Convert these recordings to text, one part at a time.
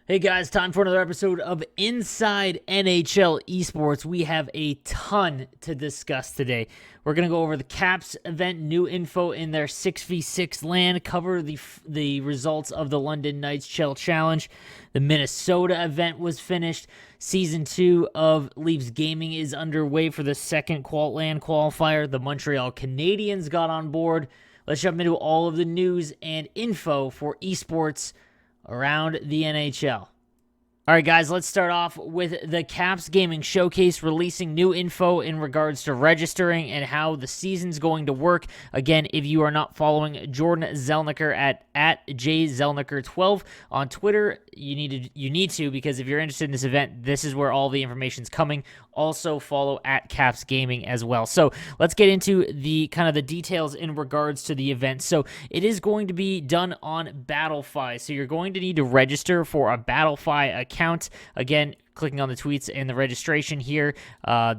Hey guys, time for another episode of Inside NHL Esports. We have a ton to discuss today. We're going to go over the Caps event, new info in their 6v6 LAN, cover the results of the London Knights Chal Challenge. The Minnesota event was finished. Season 2 of Leafs Gaming is underway for the second LAN qualifier. The Montreal Canadiens got on board. Let's jump into all of the news and info for esports around the NHL. All right, guys, let's start off with the Caps Gaming Showcase releasing new info in regards to registering and how the season's going to work. Again, if you are not following Jordan Zelniker at JZelniker12 on Twitter, you need to, because if you're interested in this event, this is where all the information's coming. Also follow at Caps Gaming as well. So let's get into the details in regards to the event. So it is going to be done on BattleFi. So you're going to need to register for a BattleFi account. Again, clicking on the tweets and the registration here,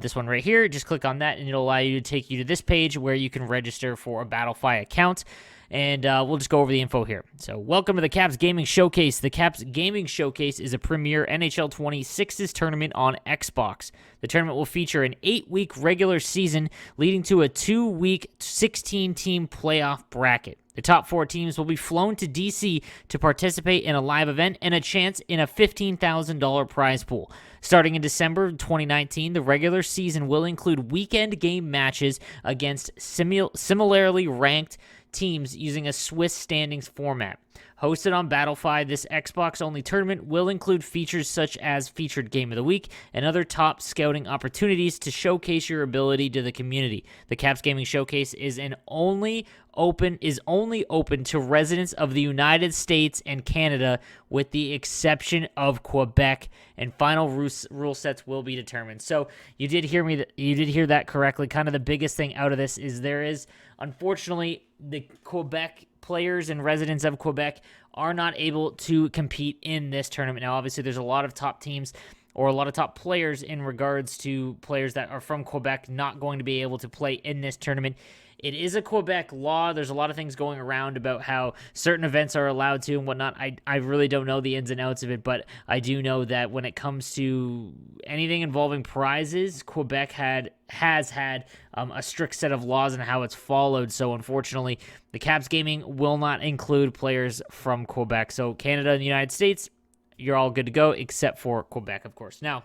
this one right here, just click on that and it'll allow you to take you to this page where you can register for a BattleFi account. And we'll just go over the info here. So welcome to the Caps Gaming Showcase. The Caps Gaming Showcase is a premier NHL 26s tournament on Xbox. The tournament will feature an 8-week regular season leading to a 2-week 16-team playoff bracket. The top 4 teams will be flown to DC to participate in a live event and a chance in a $15,000 prize pool. Starting in December 2019, the regular season will include weekend game matches against similarly ranked teams using a Swiss standings format. Hosted on BattleFi, this Xbox-only tournament will include features such as Featured Game of the Week and other top scouting opportunities to showcase your ability to the community. The Caps Gaming Showcase is only open to residents of the United States and Canada, with the exception of Quebec, and final rule sets will be determined. So you did hear that correctly. Kind of the biggest thing out of this is there is, unfortunately, the Quebec players and residents of Quebec are not able to compete in this tournament. Now, obviously, there's a lot of top teams or a lot of top players in regards to players that are from Quebec not going to be able to play in this tournament. It is a Quebec law. There's a lot of things going around about how certain events are allowed to and whatnot. I really don't know the ins and outs of it, but I do know that when it comes to anything involving prizes, Quebec has had a strict set of laws and how it's followed. So unfortunately, the Caps Gaming will not include players from Quebec. So Canada and the United States, you're all good to go, except for Quebec, of course. Now,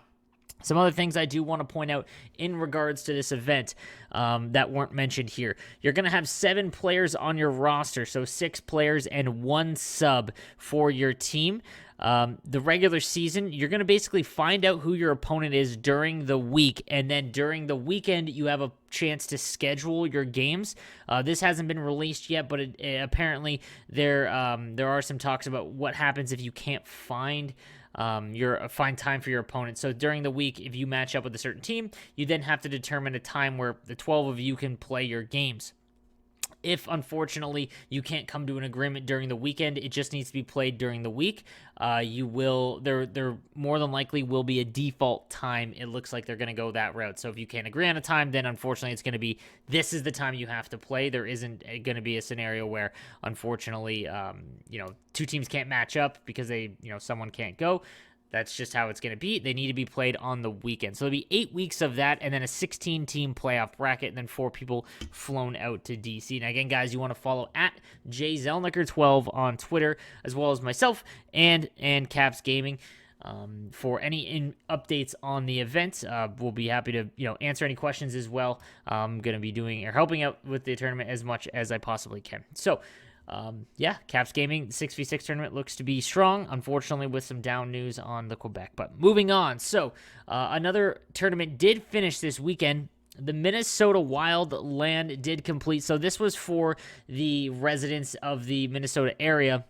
some other things I do want to point out in regards to this event that weren't mentioned here. You're going to have 7 players on your roster, so 6 players and 1 sub for your team. The regular season, you're going to basically find out who your opponent is during the week, and then during the weekend, you have a chance to schedule your games. This hasn't been released yet, but apparently there are some talks about what happens if you can't find time for your opponent. So during the week, if you match up with a certain team, you then have to determine a time where the 12 of you can play your games. If, unfortunately, you can't come to an agreement during the weekend, it just needs to be played during the week. There more than likely will be a default time. It looks like they're going to go that route. So if you can't agree on a time, then unfortunately it's going to be, this is the time you have to play. There isn't going to be a scenario where, unfortunately, 2 teams can't match up because someone can't go. That's just how it's going to be. They need to be played on the weekend. So it'll be 8 weeks of that, and then a 16-team playoff bracket, and then 4 people flown out to DC. Now, again, guys, you want to follow at JZelniker12 on Twitter, as well as myself and Caps Gaming. For any updates on the event, we'll be happy to answer any questions as well. I'm going to be helping out with the tournament as much as I possibly can. So, Caps Gaming 6v6 tournament looks to be strong, unfortunately with some down news on the Quebec. But moving on, so another tournament did finish this weekend. The Minnesota Wild Lan did complete. So this was for the residents of the Minnesota area.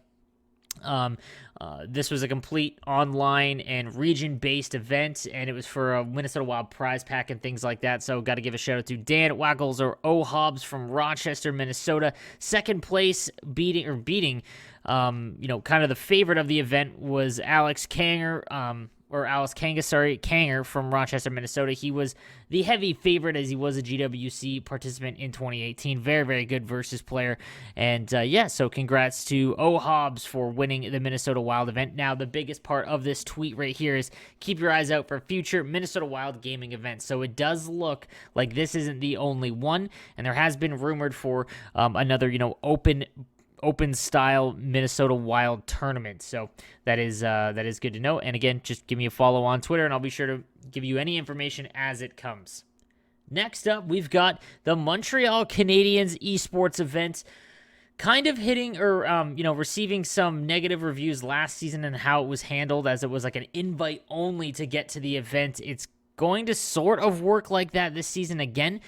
This was a complete online and region-based event, and it was for a Minnesota Wild prize pack and things like that. So got to give a shout-out to Dan Wackles or O Hobbs from Rochester, Minnesota. Second place beating kind of the favorite of the event was Alex Kanger, Kanger from Rochester, Minnesota. He was the heavy favorite as he was a GWC participant in 2018. Very, very good versus player. And so congrats to O Hobbs for winning the Minnesota Wild event. Now, the biggest part of this tweet right here is keep your eyes out for future Minnesota Wild gaming events. So it does look like this isn't the only one, and there has been rumored for another, open style Minnesota Wild tournament. So that is good to know. And again, just give me a follow on Twitter and I'll be sure to give you any information as it comes. Next up, we've got the Montreal Canadiens Esports event, kind of hitting or receiving some negative reviews last season and how it was handled, as it was like an invite only to get to the event. It's going to sort of work like that this season again.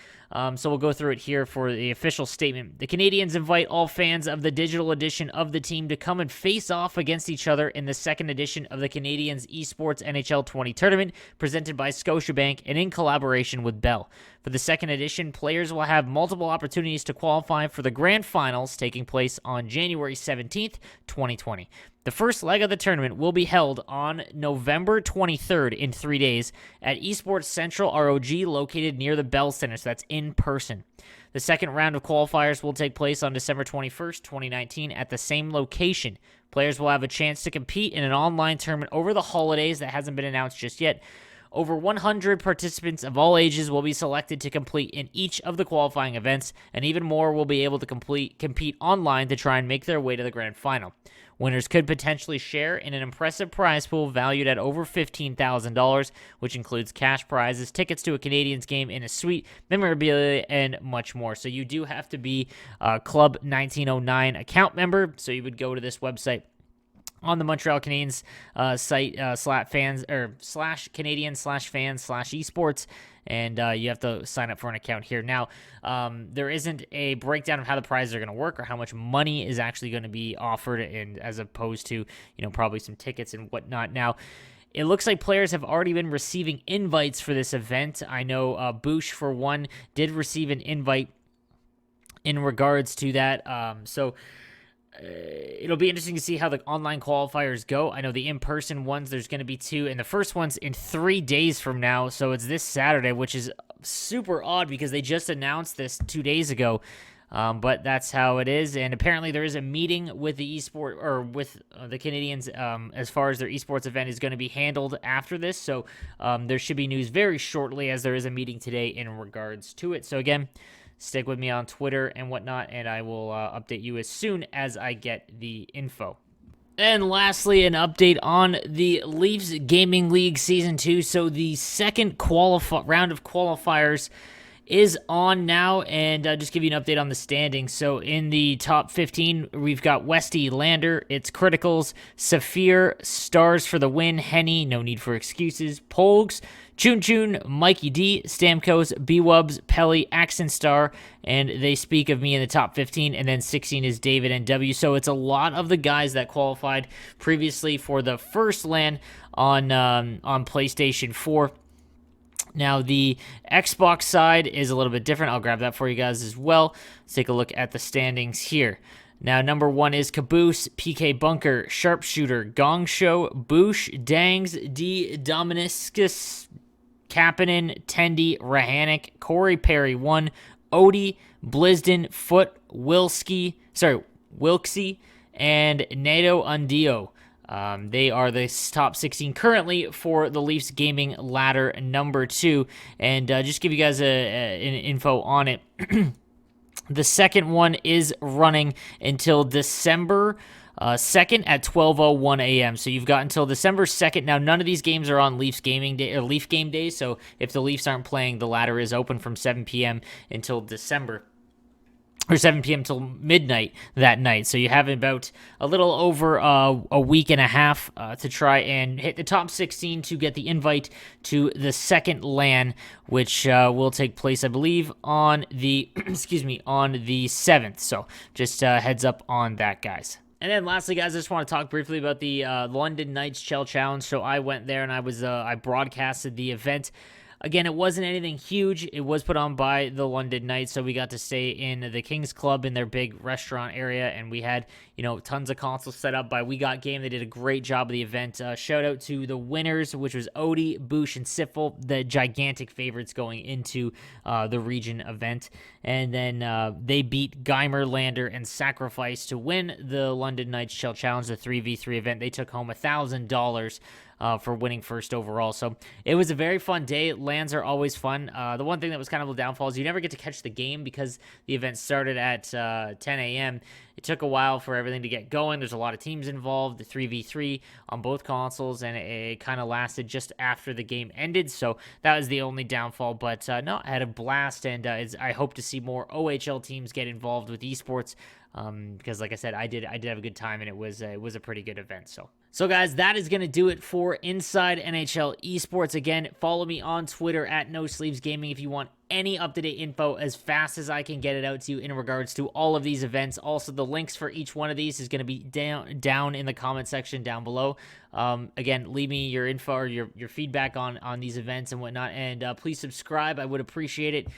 So we'll go through it here for the official statement. The Canadiens invite all fans of the digital edition of the team to come and face off against each other in the second edition of the Canadiens Esports NHL 20 tournament, presented by Scotiabank and in collaboration with Bell. For the second edition, players will have multiple opportunities to qualify for the grand finals taking place on January 17th, 2020. The first leg of the tournament will be held on November 23rd in 3 days at Esports Central ROG, located near the Bell Center, so that's in person. The second round of qualifiers will take place on December 21st, 2019 at the same location. Players will have a chance to compete in an online tournament over the holidays that hasn't been announced just yet. Over 100 participants of all ages will be selected to complete in each of the qualifying events, and even more will be able to compete online to try and make their way to the grand final. Winners could potentially share in an impressive prize pool valued at over $15,000, which includes cash prizes, tickets to a Canadiens game in a suite, memorabilia, and much more. So you do have to be a Club 1909 account member, so you would go to this website on the Montreal Canadiens site /Canadiens/fans/esports, and you have to sign up for an account here. Now, there isn't a breakdown of how the prizes are going to work or how much money is actually going to be offered, and as opposed to probably some tickets and whatnot. Now, it looks like players have already been receiving invites for this event. I know Bush, for one, did receive an invite in regards to that. It'll be interesting to see how the online qualifiers go. I know the in-person ones, there's going to be 2, and the first one's in 3 days from now, so it's this Saturday, which is super odd because they just announced this 2 days ago. But that's how it is, and apparently there is a meeting with the the Canadiens as far as their esports event is going to be handled after this. So there should be news very shortly, as there is a meeting today in regards to it. So again, stick with me on Twitter and whatnot, and I will update you as soon as I get the info. And lastly, an update on the Leafs Gaming League Season 2. So the second round of qualifiers is on now, and just give you an update on the standings. So in the top 15, we've got Westy, Lander, It's Criticals, Saphir, Stars for the win, Henny, No Need for Excuses, Polgs, Chun Chun, Mikey D, Stamkos, B-Wubs, Pelly, Axon Star, and They Speak of Me in the top 15, and then 16 is David and W. So it's a lot of the guys that qualified previously for the first LAN on PlayStation 4. Now, the Xbox side is a little bit different. I'll grab that for you guys as well. Let's take a look at the standings here. Now, number 1 is Caboose, PK Bunker, Sharpshooter, Gong Show, Boosh, Dangs, D, Dominiscus, Kapanen, Tendy, Rahanic, Corey Perry 1, Odie, Blisden, Foot, Wilksy, and Nato Undio. They are the top 16 currently for the Leafs Gaming Ladder number 2. And just give you guys an info on it. The second one is running until December 2nd at 12:01 a.m. So you've got until December 2nd. Now, none of these games are on Leafs Gaming Day or Leaf Game Day. So if the Leafs aren't playing, the ladder is open from 7 p.m. until December. Or 7 p.m. till midnight that night. So you have about a little over a week and a half to try and hit the top 16 to get the invite to the second LAN, which will take place, I believe, on the on the 7th. So just heads up on that, guys. And then lastly, guys, I just want to talk briefly about the London Knights Chal Challenge. So I went there and I broadcasted the event. Again, it wasn't anything huge. It was put on by the London Knights, so we got to stay in the Kings Club in their big restaurant area, and we had, tons of consoles set up by We Got Game. They did a great job of the event. Shout out to the winners, which was Odie, Boosh, and Siffel, the gigantic favorites going into the region event. And then they beat Geimer, Lander, and Sacrifice to win the London Knights Chal Challenge, the 3v3 event. They took home $1,000 for winning first overall. So it was a very fun day. Lands are always fun. The one thing that was kind of a downfall is you never get to catch the game because the event started at 10 a.m. It took a while for everything to get going. There's a lot of teams involved, the 3v3 on both consoles, and it kind of lasted just after the game ended. So that was the only downfall. But no, I had a blast, and I hope to see more OHL teams get involved with esports. Because like I said, I did have a good time, and it was a pretty good event. So guys, that is going to do it for Inside NHL Esports. Again, follow me on Twitter at No Sleeves Gaming if you want any up-to-date info as fast as I can get it out to you in regards to all of these events. Also, the links for each one of these is going to be down in the comment section down below. Again, leave me your info or your feedback on these events and whatnot, and please subscribe. I would appreciate it.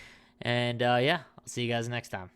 And yeah, I'll see you guys next time.